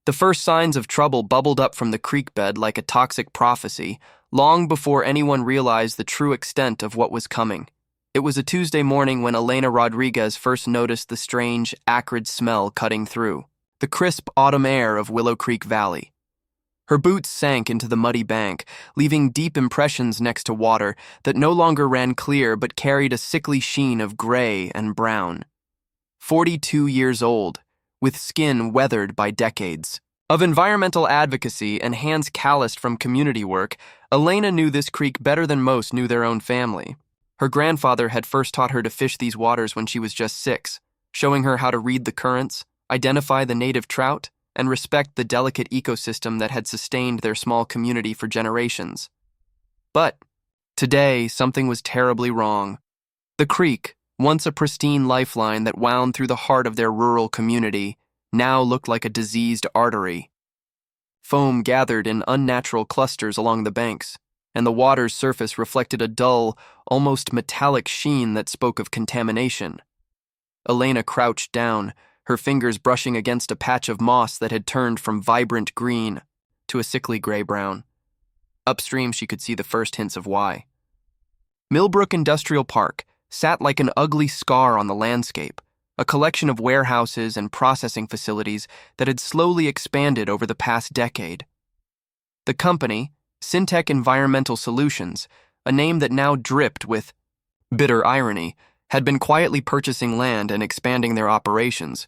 The first signs of trouble bubbled up from the creek bed like a toxic prophecy, long before anyone realized the true extent of what was coming. It was a Tuesday morning when Elena Rodriguez first noticed the strange, acrid smell cutting through the crisp autumn air of Willow Creek Valley. Her boots sank into the muddy bank, leaving deep impressions next to water that no longer ran clear but carried a sickly sheen of gray and brown. 42 years old, with skin weathered by decades of environmental advocacy and hands calloused from community work, Elena knew this creek better than most knew their own family. Her grandfather had first taught her to fish these waters when she was just 6, showing her how to read the currents, identify the native trout, and respect the delicate ecosystem that had sustained their small community for generations. But today, something was terribly wrong. The creek, once a pristine lifeline that wound through the heart of their rural community, now looked like a diseased artery. Foam gathered in unnatural clusters along the banks, and the water's surface reflected a dull, almost metallic sheen that spoke of contamination. Elena crouched down, her fingers brushing against a patch of moss that had turned from vibrant green to a sickly gray-brown. Upstream, she could see the first hints of why. Millbrook Industrial Park sat like an ugly scar on the landscape, a collection of warehouses and processing facilities that had slowly expanded over the past decade. The company, Syntec Environmental Solutions, a name that now dripped with bitter irony, had been quietly purchasing land and expanding their operations.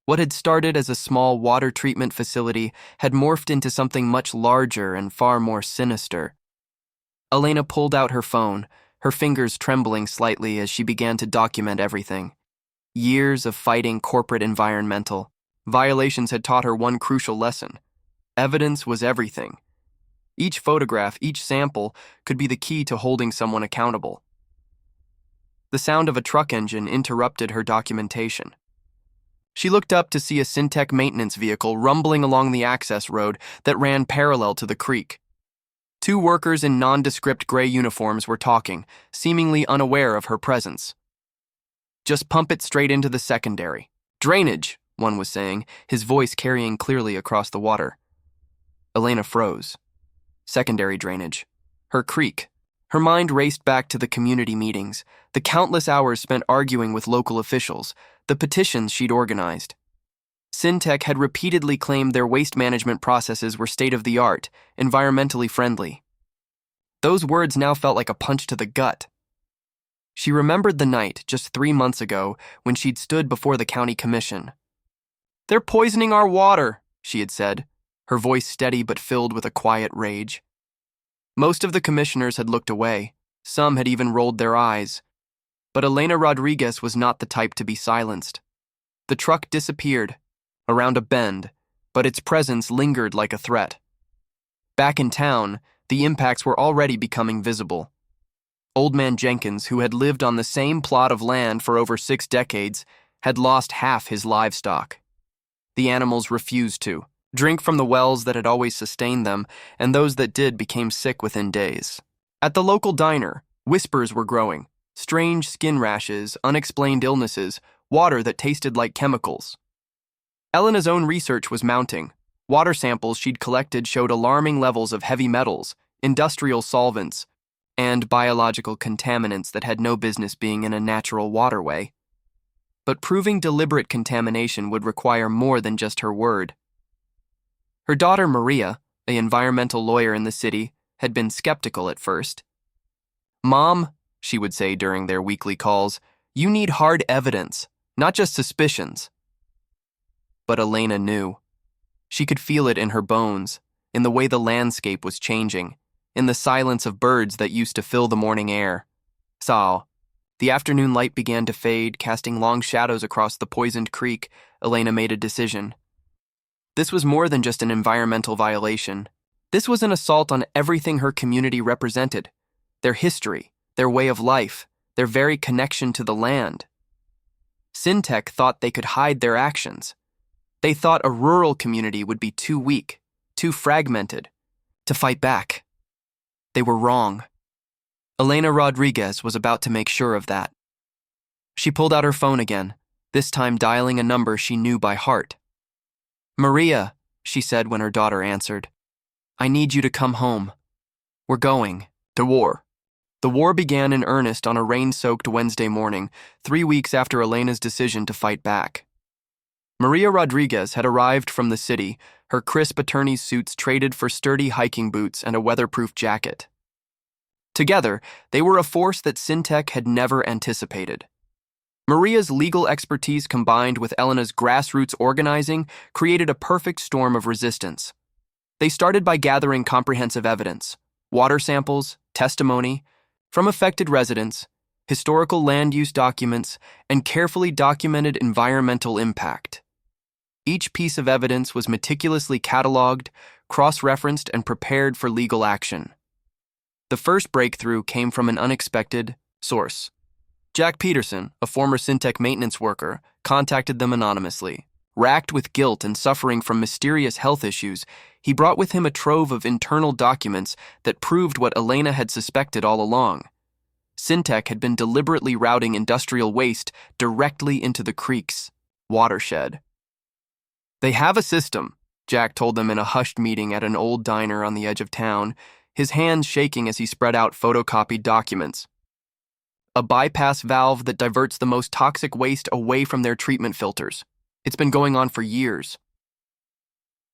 What had started as a small water treatment facility had morphed into something much larger and far more sinister. Elena pulled out her phone, her fingers trembling slightly as she began to document everything. Years of fighting corporate environmental violations had taught her one crucial lesson. Evidence was everything. Each photograph, each sample, could be the key to holding someone accountable. The sound of a truck engine interrupted her documentation. She looked up to see a Syntec maintenance vehicle rumbling along the access road that ran parallel to the creek. 2 workers in nondescript gray uniforms were talking, seemingly unaware of her presence. "Just pump it straight into the secondary. Drainage," one was saying, his voice carrying clearly across the water. Elena froze. Secondary drainage. Her creek. Her mind raced back to the community meetings, the countless hours spent arguing with local officials, the petitions she'd organized. Syntec had repeatedly claimed their waste management processes were state-of-the-art, environmentally friendly. Those words now felt like a punch to the gut. She remembered the night, just 3 months ago, when she'd stood before the county commission. "They're poisoning our water," she had said, her voice steady but filled with a quiet rage. Most of the commissioners had looked away. Some had even rolled their eyes. But Elena Rodriguez was not the type to be silenced. The truck disappeared, around a bend, but its presence lingered like a threat. Back in town, the impacts were already becoming visible. Old Man Jenkins, who had lived on the same plot of land for over 6 decades, had lost half his livestock. The animals refused to drink from the wells that had always sustained them, and those that did became sick within days. At the local diner, whispers were growing. Strange skin rashes, unexplained illnesses, water that tasted like chemicals. Elena's own research was mounting. Water samples she'd collected showed alarming levels of heavy metals, industrial solvents, and biological contaminants that had no business being in a natural waterway. But proving deliberate contamination would require more than just her word. Her daughter Maria, an environmental lawyer in the city, had been skeptical at first. "Mom," she would say during their weekly calls, "you need hard evidence, not just suspicions." But Elena knew. She could feel it in her bones, in the way the landscape was changing, in the silence of birds that used to fill the morning air. So, the afternoon light began to fade, casting long shadows across the poisoned creek. Elena made a decision. This was more than just an environmental violation. This was an assault on everything her community represented, their history, their way of life, their very connection to the land. Syntec thought they could hide their actions. They thought a rural community would be too weak, too fragmented, to fight back. They were wrong. Elena Rodriguez was about to make sure of that. She pulled out her phone again, this time dialing a number she knew by heart. "Maria," she said when her daughter answered. "I need you to come home. We're going to war." The war began in earnest on a rain-soaked Wednesday morning, 3 weeks after Elena's decision to fight back. Maria Rodriguez had arrived from the city, her crisp attorney's suits traded for sturdy hiking boots and a weatherproof jacket. Together, they were a force that Syntech had never anticipated. Maria's legal expertise combined with Elena's grassroots organizing created a perfect storm of resistance. They started by gathering comprehensive evidence, water samples, testimony, from affected residents, historical land use documents, and carefully documented environmental impact. Each piece of evidence was meticulously cataloged, cross-referenced, and prepared for legal action. The first breakthrough came from an unexpected source. Jack Peterson, a former Syntech maintenance worker, contacted them anonymously. Racked with guilt and suffering from mysterious health issues, he brought with him a trove of internal documents that proved what Elena had suspected all along. Syntech had been deliberately routing industrial waste directly into the creek's watershed. "They have a system," Jack told them in a hushed meeting at an old diner on the edge of town, his hands shaking as he spread out photocopied documents. "A bypass valve that diverts the most toxic waste away from their treatment filters. It's been going on for years."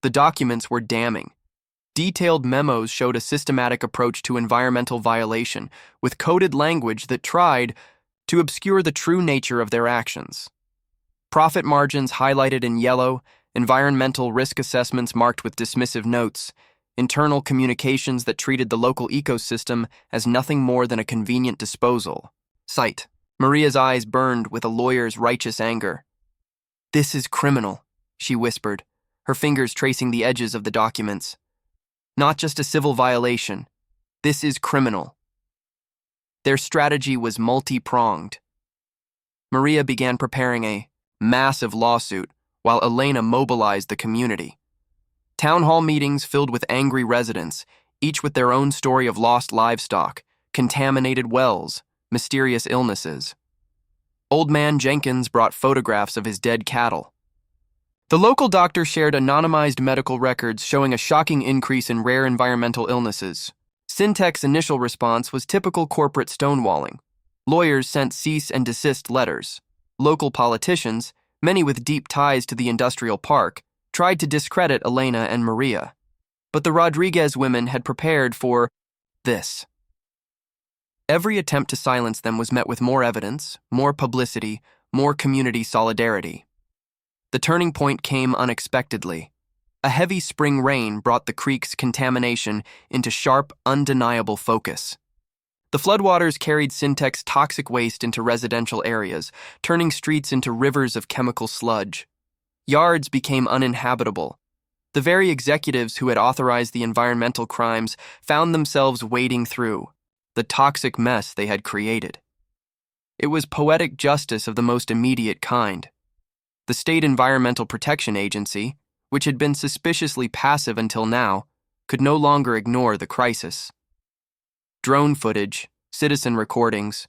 The documents were damning. Detailed memos showed a systematic approach to environmental violation, with coded language that tried to obscure the true nature of their actions. Profit margins highlighted in yellow, environmental risk assessments marked with dismissive notes, internal communications that treated the local ecosystem as nothing more than a convenient disposal site. Maria's eyes burned with a lawyer's righteous anger. "This is criminal," she whispered, her fingers tracing the edges of the documents. "Not just a civil violation. This is criminal." Their strategy was multi-pronged. Maria began preparing a massive lawsuit while Elena mobilized the community. Town hall meetings filled with angry residents, each with their own story of lost livestock, contaminated wells, mysterious illnesses. Old Man Jenkins brought photographs of his dead cattle. The local doctor shared anonymized medical records showing a shocking increase in rare environmental illnesses. Syntech's initial response was typical corporate stonewalling. Lawyers sent cease and desist letters. Local politicians, many with deep ties to the industrial park, tried to discredit Elena and Maria. But the Rodriguez women had prepared for this. Every attempt to silence them was met with more evidence, more publicity, more community solidarity. The turning point came unexpectedly. A heavy spring rain brought the creek's contamination into sharp, undeniable focus. The floodwaters carried Syntech's toxic waste into residential areas, turning streets into rivers of chemical sludge. Yards became uninhabitable. The very executives who had authorized the environmental crimes found themselves wading through the toxic mess they had created. It was poetic justice of the most immediate kind. The State Environmental Protection Agency, which had been suspiciously passive until now, could no longer ignore the crisis. Drone footage, citizen recordings,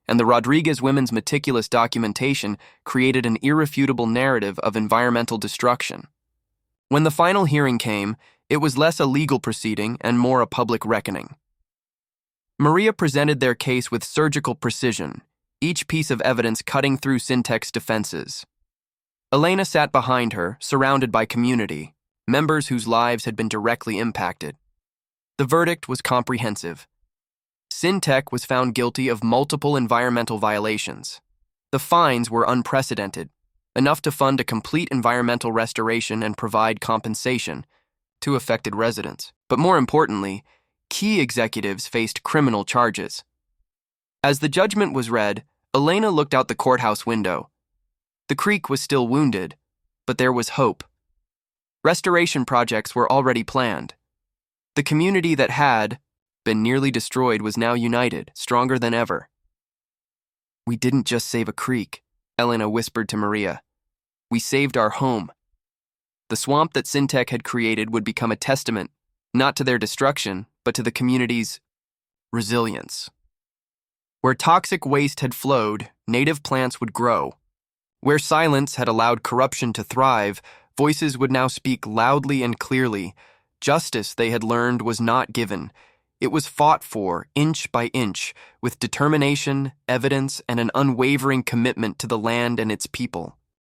and the Rodriguez women's meticulous documentation created an irrefutable narrative of environmental destruction. When the final hearing came, it was less a legal proceeding and more a public reckoning. Maria presented their case with surgical precision, each piece of evidence cutting through Syntech's defenses. Elena sat behind her, surrounded by community, members whose lives had been directly impacted. The verdict was comprehensive. Syntech was found guilty of multiple environmental violations. The fines were unprecedented, enough to fund a complete environmental restoration and provide compensation to affected residents. But more importantly, key executives faced criminal charges. As the judgment was read, Elena looked out the courthouse window. The creek was still wounded, but there was hope. Restoration projects were already planned. The community that had been nearly destroyed was now united, stronger than ever. "We didn't just save a creek," Elena whispered to Maria. "We saved our home." The swamp that Syntech had created would become a testament, not to their destruction, but to the community's resilience. Where toxic waste had flowed, native plants would grow. Where silence had allowed corruption to thrive, Voices would now speak loudly and clearly. Justice, they had learned, was not given. It was fought for, inch by inch, with determination, evidence, and an unwavering commitment to the land and its people.